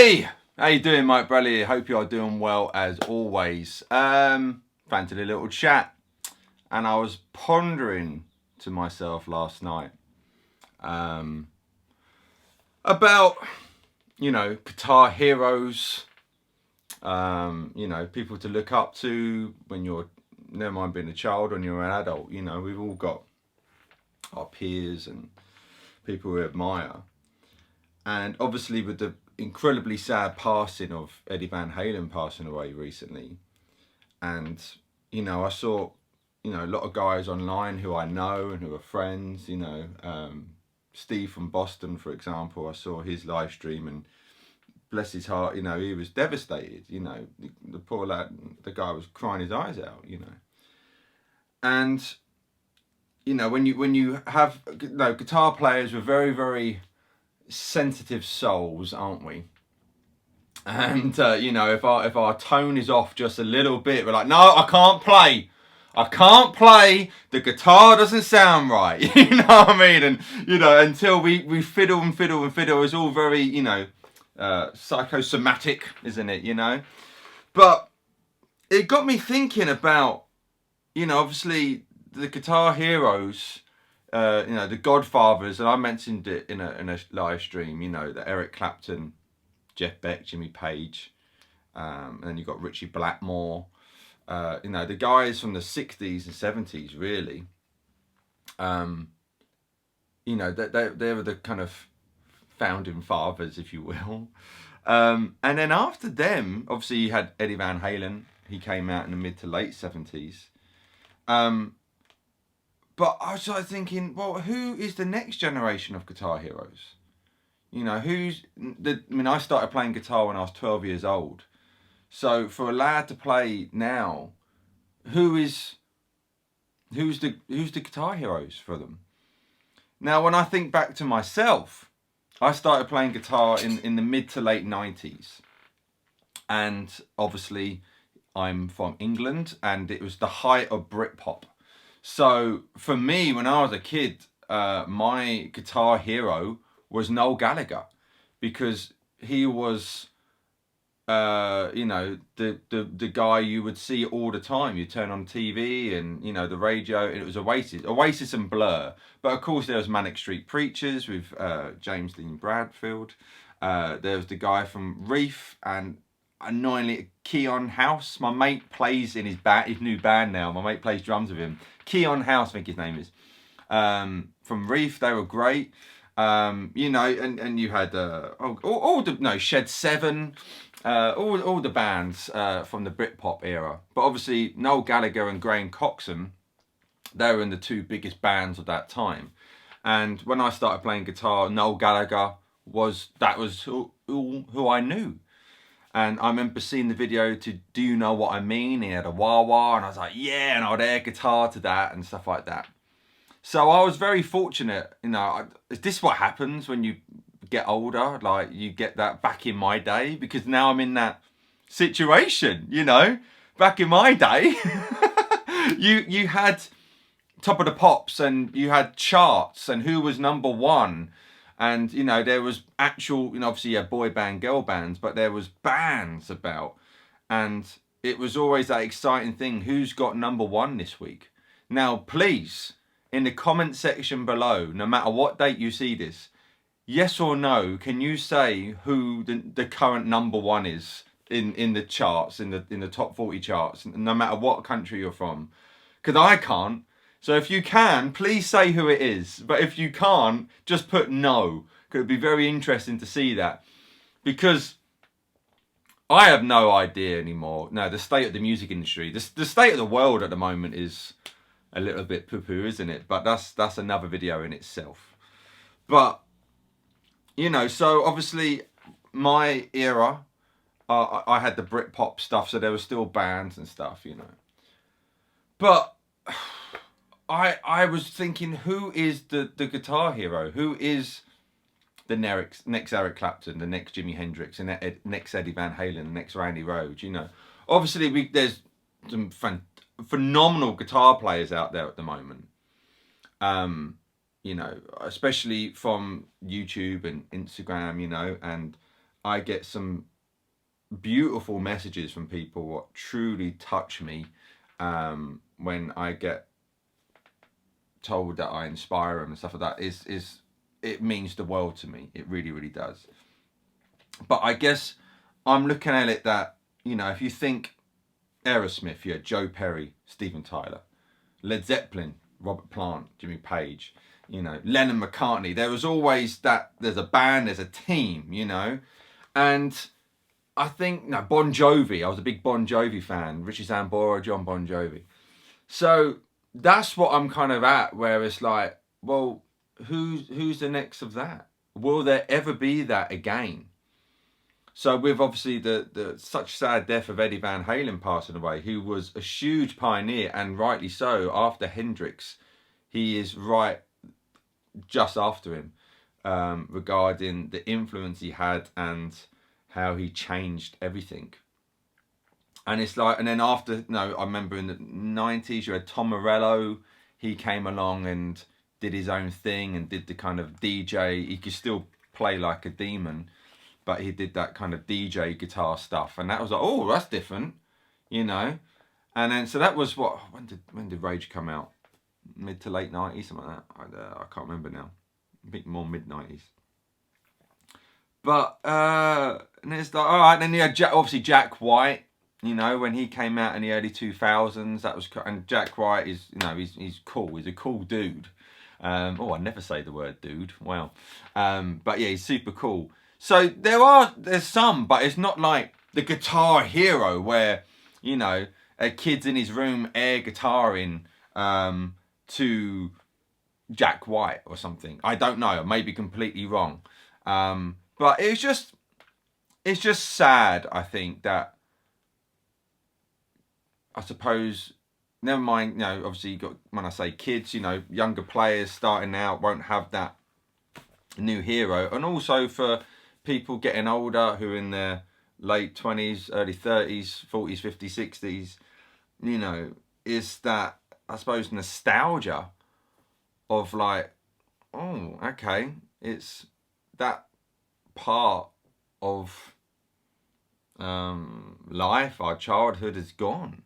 Hey, how you doing, Mike Bradley? Hope you are doing well as always. Fancied a little chat, and I was pondering to myself last night about guitar heroes, people to look up to when you're, never mind being a child, when you're an adult. We've all got our peers and people we admire, and obviously with the incredibly sad passing of Eddie Van Halen passing away recently, and I saw a lot of guys online who I know and who are friends. Steve from Boston, for example, I saw his live stream, and bless his heart, he was devastated. The poor lad, the guy was crying his eyes out. And when you have guitar players with very, very sensitive souls, aren't we? And if our tone is off just a little bit, we're like, no, I can't play. The guitar doesn't sound right. You know what I mean? And until we fiddle and fiddle and fiddle, it's all very psychosomatic, isn't it? But it got me thinking about obviously the guitar heroes. The Godfathers, and I mentioned it in a live stream. The Eric Clapton, Jeff Beck, Jimmy Page, and then you've got Richie Blackmore. The guys from the 60s and 70s, really. They were the kind of founding fathers, if you will. And then after them, obviously you had Eddie Van Halen. He came out in the mid to late 70s. But I started thinking, well, who is the next generation of guitar heroes? I started playing guitar when I was 12 years old. So for a lad to play now, who's the guitar heroes for them? Now, when I think back to myself, I started playing guitar in the mid to late 90s. And obviously, I'm from England, and it was the height of Britpop. So for me, when I was a kid, my guitar hero was Noel Gallagher, because he was, the guy you would see all the time. You turn on TV and the radio, and it was Oasis and Blur. But of course, there was Manic Street Preachers with James Dean Bradfield. There was the guy from Reef, and annoyingly Keon House. My mate plays in his new band now. My mate plays drums with him. Keon House, I think his name is. From Reef, they were great. And you had Shed 7, all the bands from the Britpop era. But obviously Noel Gallagher and Graham Coxon, they were in the two biggest bands of that time. And when I started playing guitar, Noel Gallagher was who I knew. And I remember seeing the video to Do You Know What I Mean? He had a wah-wah, and I was like, yeah, and I would air guitar to that and stuff like that. So I was very fortunate. Is this what happens when you get older? Like, you get that back in my day, because now I'm in that situation, Back in my day, you had Top of the Pops, and you had charts, and who was number one. And, there was actual, obviously you had boy band, girl bands, but there was bands about. And it was always that exciting thing. Who's got number one this week? Now, please, in the comment section below, no matter what date you see this, yes or no, can you say who the current number one is in the charts, in the top 40 charts, no matter what country you're from? Because I can't. So if you can, please say who it is. But if you can't, just put no. Because it'd be very interesting to see that. Because I have no idea anymore. No, the state of the music industry, the state of the world at the moment is a little bit poo-poo, isn't it? But that's another video in itself. But, so obviously my era, I had the Britpop stuff, so there were still bands and stuff, But I was thinking, who is the guitar hero? Who is the next Eric Clapton, the next Jimi Hendrix, and next Eddie Van Halen, the next Randy Rhoads? Obviously there's some phenomenal guitar players out there at the moment. Especially from YouTube and Instagram, and I get some beautiful messages from people what truly touch me when I get told that I inspire them and stuff like that. Is it means the world to me. It really, really does. But I guess I'm looking at it that, you know, if you think Aerosmith, you had Joe Perry, Steven Tyler, Led Zeppelin, Robert Plant, Jimmy Page, you know, Lennon, McCartney. There was always that, there's a band, there's a team, you know. And I think, no, Bon Jovi, I was a big Bon Jovi fan, Richie Sambora, John Bon Jovi. So that's what I'm kind of at, where it's like, well, who's the next of that? Will there ever be that again? So with obviously the such sad death of Eddie Van Halen passing away, who was a huge pioneer, and rightly so, after Hendrix, he is right just after him, regarding the influence he had and how he changed everything. And it's like, and then after, no, I remember in the 90s, you had Tom Morello. He came along and did his own thing and did the kind of DJ. He could still play like a demon, but he did that kind of DJ guitar stuff. And that was like, oh, that's different, you know. And then, so that was what, when did Rage come out? Mid to late 90s, something like that. I can't remember now. I think more mid 90s. But, and it's like, all right, then you had obviously Jack White. You know, when he came out in the early 2000s, that was, and Jack White is, you know, he's cool. He's a cool dude. I never say the word dude. Wow. But yeah, he's super cool. So there's some, but it's not like the guitar hero where, you know, a kid's in his room air guitaring to Jack White or something. I don't know. I may be completely wrong. But it's just sad, I think, that, I suppose, never mind, you know, obviously you got, when I say kids, you know, younger players starting out won't have that new hero. And also for people getting older who are in their late 20s, early 30s, 40s, 50s, 60s, you know, is that, I suppose, nostalgia of like, oh, okay, it's that part of life, our childhood is gone.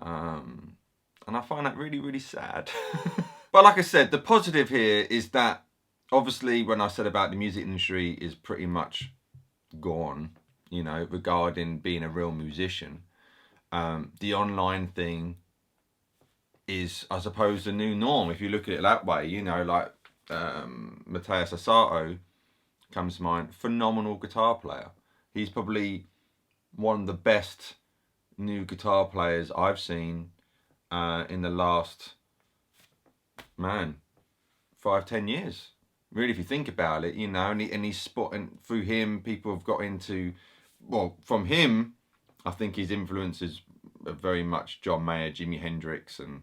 And I find that really, really sad. But like I said, the positive here is that obviously when I said about the music industry is pretty much gone, you know, regarding being a real musician, the online thing is, I suppose, the new norm, if you look at it that way. You know, like Matthias Asato comes to mind, phenomenal guitar player. He's probably one of the best new guitar players I've seen in the last, 5-10 years. Really, if you think about it, you know, and he's spotting through him, people have got into, well, from him, I think his influences are very much John Mayer, Jimi Hendrix, and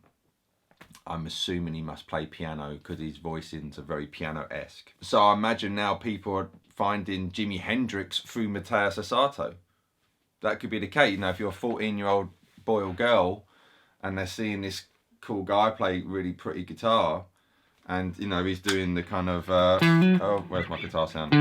I'm assuming he must play piano because his voicings are very piano-esque. So I imagine now people are finding Jimi Hendrix through Matthias Asato. That could be the case. You know, if you're a 14-year-old boy or girl and they're seeing this cool guy play really pretty guitar, and, you know, he's doing the kind of, oh, where's my guitar sound?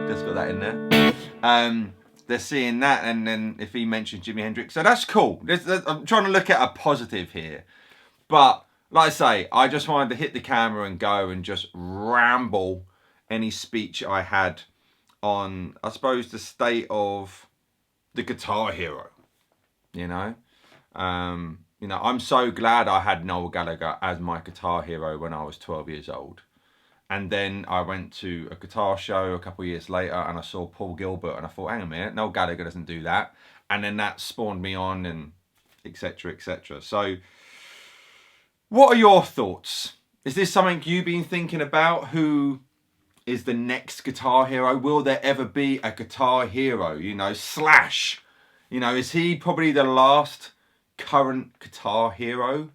Just got that in there. They're seeing that, and then if he mentions Jimi Hendrix, so that's cool. I'm trying to look at a positive here. But, like I say, I just wanted to hit the camera and go and just ramble any speech I had on, I suppose, the state of the guitar hero, you know. You know, I'm so glad I had Noel Gallagher as my guitar hero when I was 12 years old. And then I went to a guitar show a couple of years later and I saw Paul Gilbert and I thought, hang on a minute, Noel Gallagher doesn't do that. And then that spawned me on, and etc, etc. So what are your thoughts? Is this something you've been thinking about? Who is the next guitar hero? Will there ever be a guitar hero? You know, Slash. You know, is he probably the last current guitar hero?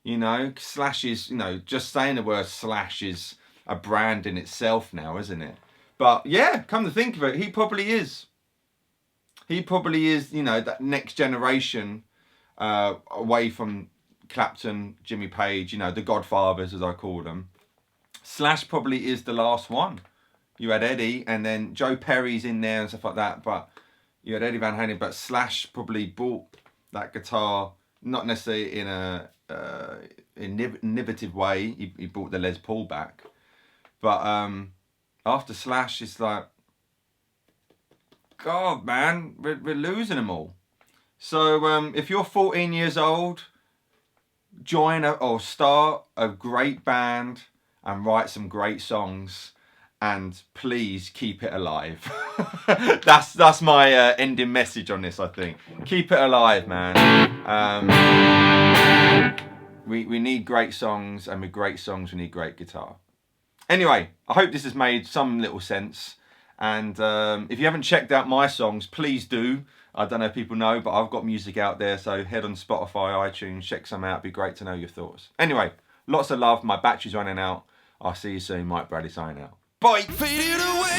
You know, Slash is, you know, just saying the word Slash is a brand in itself now, isn't it? But yeah, come to think of it, he probably is. He probably is, you know, that next generation away from Clapton, Jimmy Page, you know, the Godfathers as I call them. Slash probably is the last one. You had Eddie, and then Joe Perry's in there and stuff like that, but you had Eddie Van Halen, but Slash probably bought that guitar, not necessarily in a innovative way. He bought the Les Paul back, but after Slash, it's like, God, man, we're losing them all. So if you're 14 years old, join or start a great band and write some great songs, and please keep it alive. that's my ending message on this, I think. Keep it alive, man. We need great songs, and with great songs we need great guitar. Anyway, I hope this has made some little sense. And if you haven't checked out my songs, please do. I don't know if people know, but I've got music out there, so head on Spotify, iTunes, check some out. It'd be great to know your thoughts. Anyway, lots of love. My battery's running out. I'll see you soon. Mike Bradley signing out. Bye. Faded away.